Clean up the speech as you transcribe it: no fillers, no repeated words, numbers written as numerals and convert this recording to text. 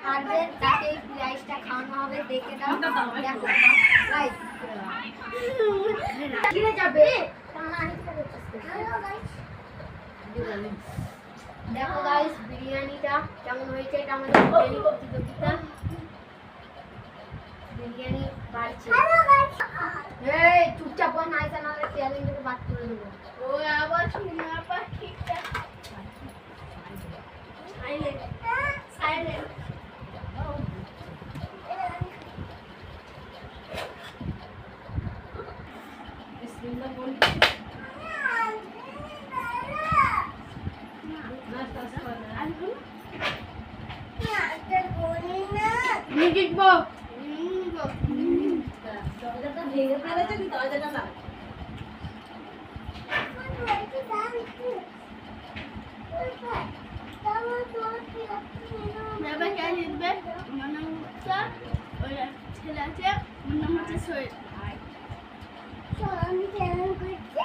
পারবে তাকে রাইসটা খাওয়ানো হবে। দেখে দাও, দেখো রাইস কিনে যাবে। দেখো গাইস বিরিয়ানিটা কেমন হয়েছে। এটা আমাদের বিরিয়ানি প্রতিযোগিতা। বিরিয়ানি বাড়ছে। এই চুপচাপ বল, নাইসা না হলে চ্যালেঞ্জ থেকে বাদ করে দেবো। ও আবার শুনে আবার ঠিকঠাক সাইলেন্ট সাইলেন্ট। বিসমিল্লাহ বল। দেখবো দরজাটা ভেঙে ফেলেছে, কি দরজাটা না বাবা কে লিখবে মনে হচ্ছে ওই ছেলে আছে মনে হচ্ছে সই আমি চ্যানেল করছি।